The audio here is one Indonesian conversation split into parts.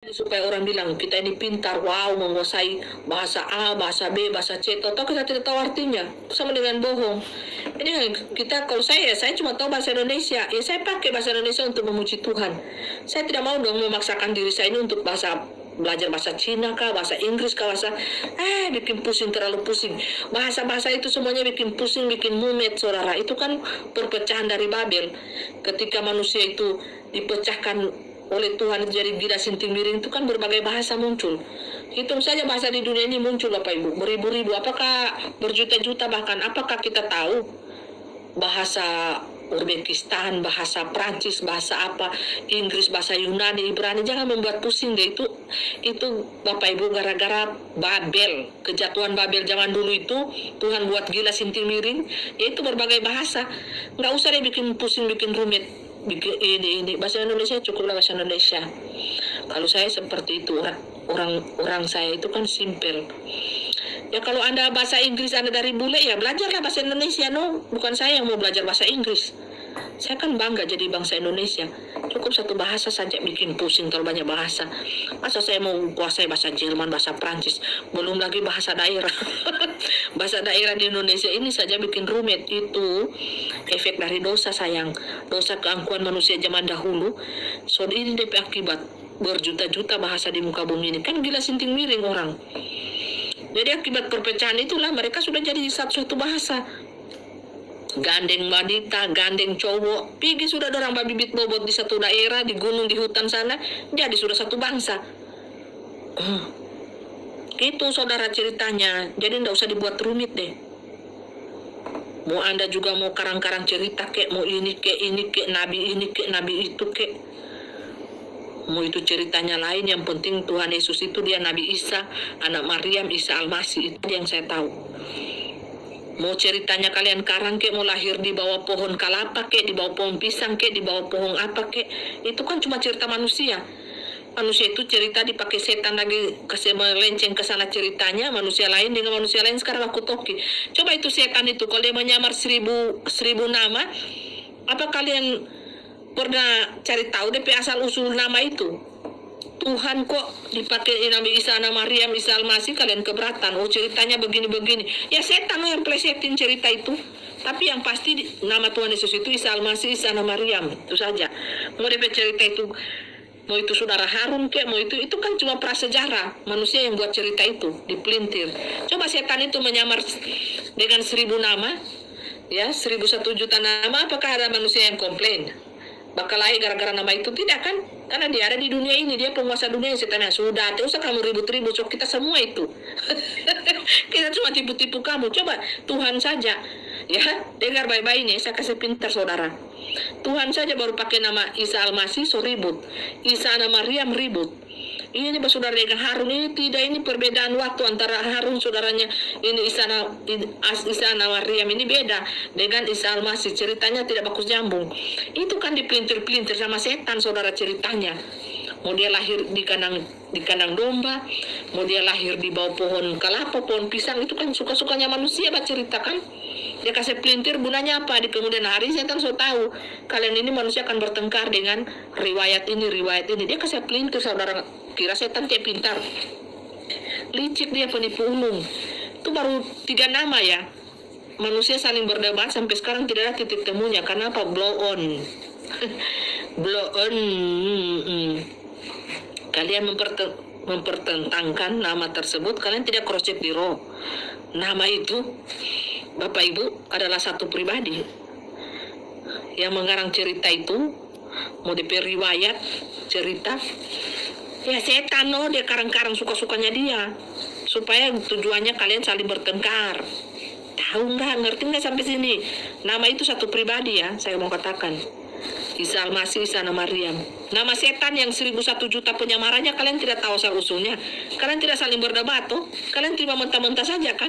Supaya orang bilang kita ini pintar, wow, menguasai bahasa A, bahasa B, bahasa C, atau kita tidak tahu artinya, sama dengan bohong. Ini kita, kalau saya cuma tahu bahasa Indonesia, ya saya pakai bahasa Indonesia untuk memuji Tuhan. Saya tidak mau dong memaksakan diri saya ini untuk belajar bahasa Cina kah, bahasa Inggris kah, bikin pusing, terlalu pusing. Bahasa-bahasa itu semuanya bikin pusing, bikin mumet, saudara. Itu kan perpecahan dari Babel. Ketika manusia itu dipecahkan oleh Tuhan jadi gila sinting miring, itu kan berbagai bahasa muncul. Hitung saja bahasa di dunia ini muncul Bapak Ibu, beribu-ribu, apakah berjuta-juta, bahkan apakah kita tahu bahasa Uzbekistan, bahasa Prancis, bahasa apa, Inggris, bahasa Yunani, Ibrani. Jangan membuat pusing deh, itu Bapak Ibu gara-gara Babel, kejatuhan Babel zaman dulu itu Tuhan buat gila sinting miring, yaitu berbagai bahasa. Nggak usah deh bikin pusing, bikin rumit, bikin ini bahasa Indonesia cukuplah bahasa Indonesia. Kalau saya seperti itu, orang saya itu kan simpel. Ya kalau Anda bahasa Inggris Anda dari bule, ya belajarlah bahasa Indonesia. No, bukan saya yang mau belajar bahasa Inggris. Saya kan bangga jadi bangsa Indonesia. Cukup satu bahasa saja bikin pusing terlalu banyak bahasa. Masa saya mau kuasai bahasa Jerman, bahasa Prancis, belum lagi bahasa daerah. Bahasa daerah di Indonesia ini saja bikin rumit. Itu efek dari dosa, sayang. Dosa keangkuhan manusia zaman dahulu. So ini DP akibat berjuta-juta bahasa di muka bumi ini. Kan gila sinting miring orang. Jadi akibat perpecahan itulah mereka sudah jadi satu bahasa. Gandeng wanita, gandeng cowok, pergi sudah orang babibit bobot di satu daerah, di gunung, di hutan sana, jadi sudah satu bangsa. Itu saudara ceritanya, jadi tidak usah dibuat rumit deh. Mau Anda juga mau karang-karang cerita kek, mau ini kek, nabi ini kek, nabi itu kek. Mau itu ceritanya lain, yang penting Tuhan Yesus itu dia Nabi Isa, anak Maryam, Isa Al-Masih, itu yang saya tahu. Mau ceritanya kalian karang kek, mau lahir di bawah pohon kelapa kek, di bawah pohon pisang kek, di bawah pohon apa kek, itu kan cuma cerita manusia. Manusia itu cerita dipakai setan lagi, kasih melenceng ke sana ceritanya, manusia lain dengan manusia lain sekarang aku toki. Coba itu setan itu, kalau dia menyamar seribu nama, apa kalian pernah cari tahu DP asal usul nama itu? Tuhan kok dipakai Nabi Isa anak Maryam, Isa Al-Masih, kalian keberatan? Oh ceritanya begini-begini. Ya setan yang plesetin cerita itu. Tapi yang pasti nama Tuhan Yesus itu Isa Al-Masih, Isa anak Maryam, itu saja. Mau DP cerita itu, mau itu saudara Harun kek, mau itu kan cuma prasejarah. Manusia yang buat cerita itu, dipelintir. Coba setan itu menyamar dengan 1000 nama, ya 1001 juta nama, apakah ada manusia yang komplain? Bakal lahir gara-gara nama itu? Tidak kan? Karena dia ada di dunia ini, dia penguasa dunia yang setannya. Sudah, tidak usah kamu ribut-ribut, so kita semua itu. Kita cuma tipu-tipu kamu. Coba Tuhan saja, ya dengar baik-baik nih, saya kasih pintar saudara. Tuhan saja baru pakai nama Isa Al-Masih, so ribut. Isa anak Maryam ribut. Ini saudara dengan Harun ini tidak, ini perbedaan waktu antara Harun saudaranya ini Isa anak Maryam ini beda dengan Isa Al-Masih, ceritanya tidak bagus nyambung. Itu kan dipelintir-pelintir sama setan saudara ceritanya. Mau dia lahir di kandang domba, mau dia lahir di bawah pohon kelapa, pohon pisang, itu kan suka-sukanya manusia baca cerita kan. Dia kasih pelintir, gunanya apa? Di kemudian hari setan so tahu kalian ini manusia akan bertengkar dengan riwayat ini. Dia kasih pelintir saudara, kira setan kayak pintar. Licik dia, penipu ulung. Itu baru 3 nama ya. Manusia saling berdebat sampai sekarang tidak ada titik temunya. Karena apa? Blow on. Blow on. Kalian mempertentangkan nama tersebut, kalian tidak cross check di roh. Nama itu Bapak Ibu adalah satu pribadi yang mengarang cerita itu, mau DP riwayat cerita. Ya setan dia karang-karang suka-sukanya dia, supaya tujuannya kalian saling bertengkar. Tahu nggak? Ngerti nggak sampai sini? Nama itu satu pribadi ya, saya mau katakan. Isa Al-Masih, Isa anak Maryam. Nama setan yang 1001 juta penyamarannya kalian tidak tahu asal usulnya. Kalian tidak saling berdebat tuh. Kalian terima mentah-mentah saja kan.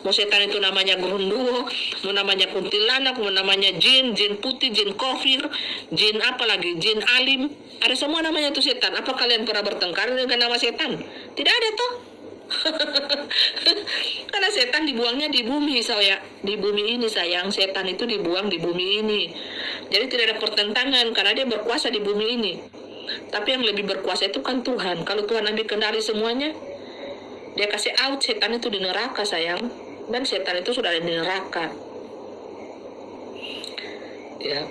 Mau setan itu namanya Grunduo, mau namanya kuntilanak, mau namanya jin putih, jin kafir, jin apa lagi, jin alim. Ada semua namanya itu setan. Apa kalian pernah bertengkar dengan nama setan? Tidak ada toh. Karena setan dibuangnya di bumi, saya di bumi ini sayang. Setan itu dibuang di bumi ini. Jadi tidak ada pertentangan karena dia berkuasa di bumi ini. Tapi yang lebih berkuasa itu kan Tuhan. Kalau Tuhan ambil kendali semuanya, dia kasih out setan itu di neraka, sayang. Dan setan itu sudah ada di neraka. Ya.